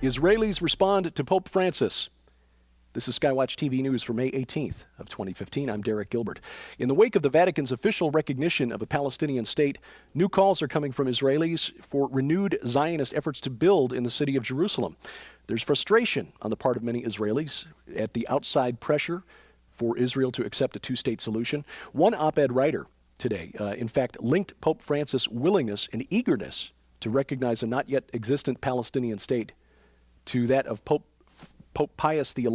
Israelis respond to Pope Francis. This is Skywatch TV News for May 18th of 2015. I'm Derek Gilbert. In the wake of the Vatican's official recognition of a Palestinian state, new calls are coming from Israelis for renewed Zionist efforts to build in the city of Jerusalem. There's frustration on the part of many Israelis at the outside pressure for Israel to accept a two-state solution. One op-ed writer today, in fact, linked Pope Francis' willingness and eagerness to recognize a not yet existent Palestinian state to that of Pope Pius XI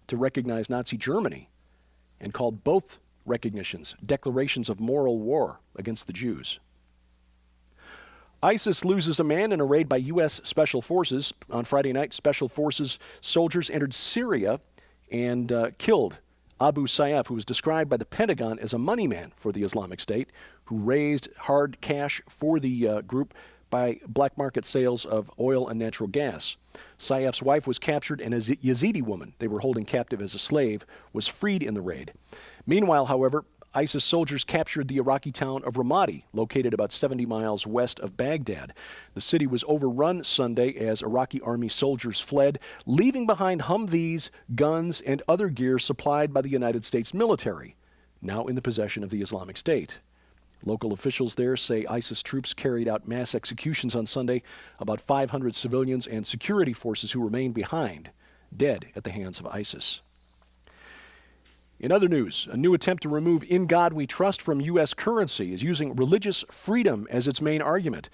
to recognize Nazi Germany, and called both recognitions declarations of moral war against the Jews. ISIS loses a man in a raid by U.S. Special Forces. On Friday night, Special Forces soldiers entered Syria and killed Abu Sayyaf, who was described by the Pentagon as a money man for the Islamic State, who raised hard cash for the group by black market sales of oil and natural gas. Sayyaf's wife was captured, and a Yazidi woman they were holding captive as a slave was freed in the raid. Meanwhile, however, ISIS soldiers captured the Iraqi town of Ramadi, located about 70 miles west of Baghdad. The city was overrun Sunday as Iraqi army soldiers fled, leaving behind Humvees, guns, and other gear supplied by the United States military, now in the possession of the Islamic State. Local officials there say ISIS troops carried out mass executions on Sunday. About 500 civilians and security forces who remained behind, dead at the hands of ISIS. In other news, a new attempt to remove "In God We Trust" from U.S. currency is using religious freedom as its main argument.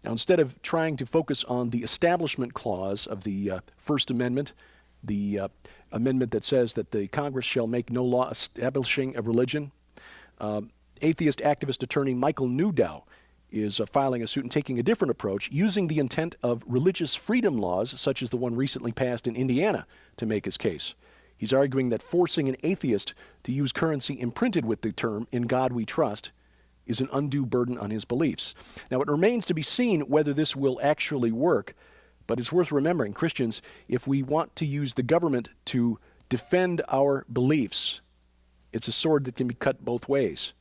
Now, instead of trying to focus on the Establishment Clause of the First Amendment, the amendment that says that the Congress shall make no law establishing a religion, atheist activist attorney Michael Newdow is filing a suit and taking a different approach, using the intent of religious freedom laws, such as the one recently passed in Indiana, to make his case. He's arguing that forcing an atheist to use currency imprinted with the term "In God We Trust" is an undue burden on his beliefs. Now, it remains to be seen whether this will actually work, but it's worth remembering, Christians, if we want to use the government to defend our beliefs, it's a sword that can be cut both ways.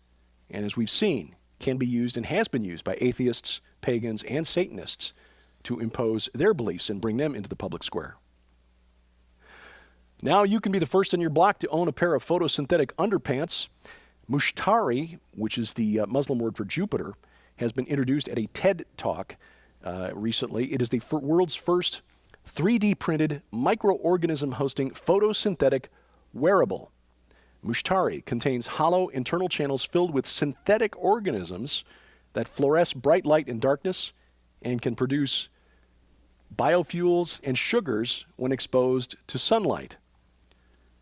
And as we've seen, can be used and has been used by atheists, pagans, and Satanists to impose their beliefs and bring them into the public square. Now you can be the first on your block to own a pair of photosynthetic underpants. Mushtari, which is the Muslim word for Jupiter, has been introduced at a TED Talk recently. It is the world's first 3D printed microorganism hosting photosynthetic wearable. Mushtari contains hollow internal channels filled with synthetic organisms that fluoresce bright light in darkness and can produce biofuels and sugars when exposed to sunlight.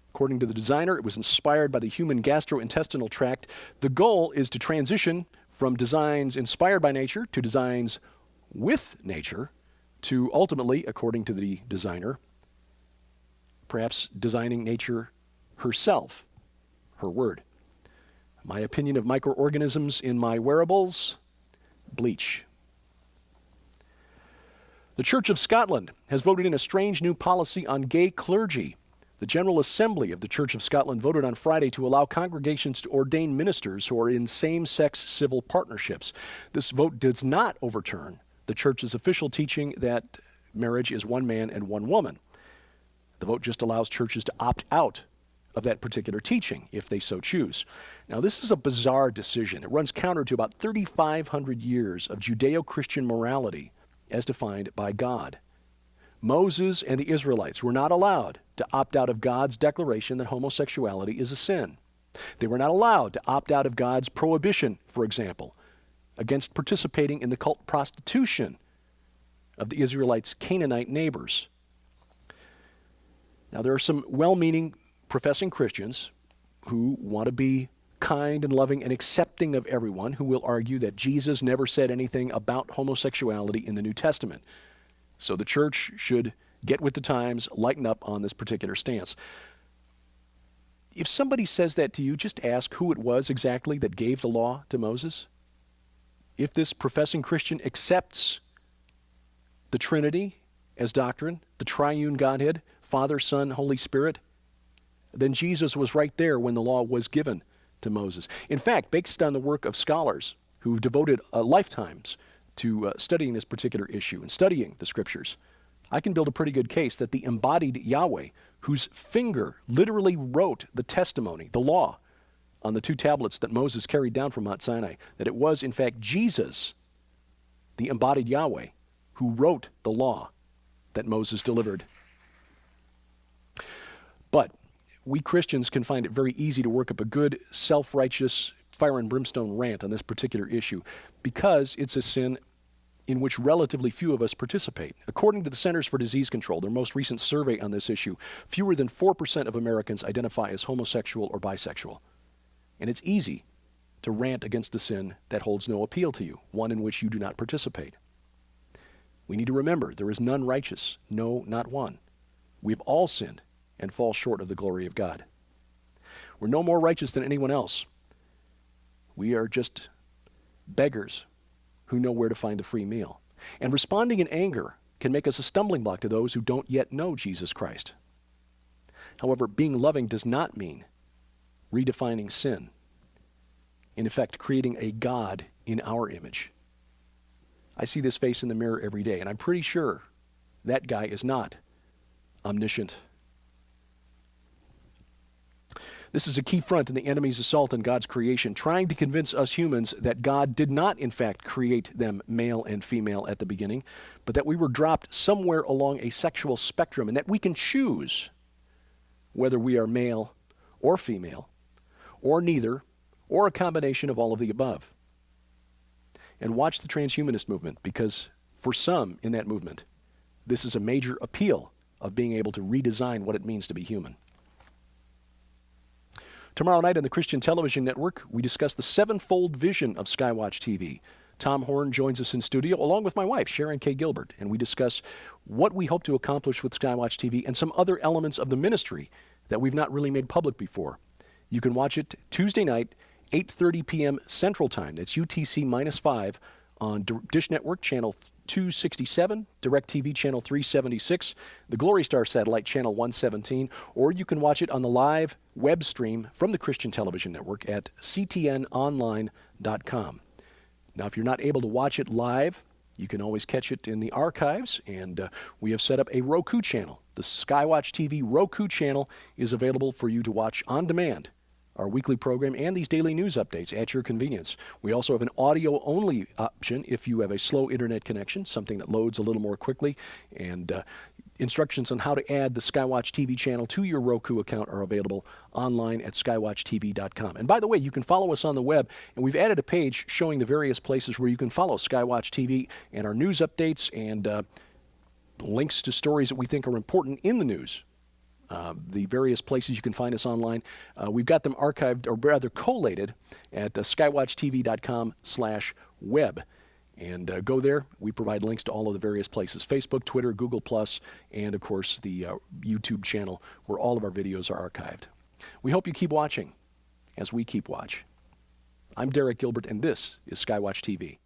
According to the designer, it was inspired by the human gastrointestinal tract. The goal is to transition from designs inspired by nature to designs with nature to ultimately, according to the designer, perhaps designing nature herself. Her word. My opinion of microorganisms in my wearables: bleach. The Church of Scotland has voted in a strange new policy on gay clergy. The General Assembly of the Church of Scotland voted on Friday to allow congregations to ordain ministers who are in same-sex civil partnerships. This vote does not overturn the Church's official teaching that marriage is one man and one woman. The vote just allows churches to opt out of that particular teaching, if they so choose. Now, this is a bizarre decision. It runs counter to about 3,500 years of Judeo-Christian morality as defined by God. Moses and the Israelites were not allowed to opt out of God's declaration that homosexuality is a sin. They were not allowed to opt out of God's prohibition, for example, against participating in the cult prostitution of the Israelites' Canaanite neighbors. Now, there are some well-meaning professing Christians who want to be kind and loving and accepting of everyone, who will argue that Jesus never said anything about homosexuality in the New Testament. So the church should get with the times, lighten up on this particular stance. If somebody says that to you, just ask who it was exactly that gave the law to Moses. If this professing Christian accepts the Trinity as doctrine, the triune Godhead, Father, Son, Holy Spirit, then Jesus was right there when the law was given to Moses. In fact, based on the work of scholars who've devoted lifetimes to studying this particular issue and studying the Scriptures, I can build a pretty good case that the embodied Yahweh, whose finger literally wrote the testimony, the law, on the 2 tablets that Moses carried down from Mount Sinai, that it was in fact Jesus, the embodied Yahweh, who wrote the law that Moses delivered. But we Christians can find it very easy to work up a good, self-righteous, fire and brimstone rant on this particular issue because it's a sin in which relatively few of us participate. According to the Centers for Disease Control, their most recent survey on this issue, fewer than 4% of Americans identify as homosexual or bisexual. And it's easy to rant against a sin that holds no appeal to you, one in which you do not participate. We need to remember there is none righteous, no, not one. We've all sinned and fall short of the glory of God. We're no more righteous than anyone else. We are just beggars who know where to find a free meal. And responding in anger can make us a stumbling block to those who don't yet know Jesus Christ. However, being loving does not mean redefining sin. In effect, creating a God in our image. I see this face in the mirror every day, and I'm pretty sure that guy is not omniscient. This is a key front in the enemy's assault on God's creation, trying to convince us humans that God did not, in fact, create them male and female at the beginning, but that we were dropped somewhere along a sexual spectrum, and that we can choose whether we are male or female, or neither, or a combination of all of the above. And watch the transhumanist movement, because for some in that movement, this is a major appeal of being able to redesign what it means to be human. Tomorrow night on the Christian Television Network, we discuss the sevenfold vision of Skywatch TV. Tom Horn joins us in studio, along with my wife, Sharon K. Gilbert, and we discuss what we hope to accomplish with Skywatch TV and some other elements of the ministry that we've not really made public before. You can watch it Tuesday night, 8:30 p.m. Central Time. That's UTC -5 on Dish Network Channel 267, DirecTV Channel 376, the Glory Star Satellite Channel 117, or you can watch it on the live web stream from the Christian Television Network at ctnonline.com. Now, if you're not able to watch it live, you can always catch it in the archives, and we have set up a Roku channel. The Skywatch TV Roku channel is available for you to watch on demand, our weekly program and these daily news updates at your convenience. We also have an audio-only option if you have a slow internet connection, something that loads a little more quickly, and instructions on how to add the Skywatch TV channel to your Roku account are available online at skywatchtv.com. And by the way, you can follow us on the web, and we've added a page showing the various places where you can follow Skywatch TV and our news updates and links to stories that we think are important in the news. The various places you can find us online. We've got them archived, or rather collated, at skywatchtv.com/web. And go there. We provide links to all of the various places: Facebook, Twitter, Google+, and of course the YouTube channel where all of our videos are archived. We hope you keep watching as we keep watch. I'm Derek Gilbert, and this is Skywatch TV.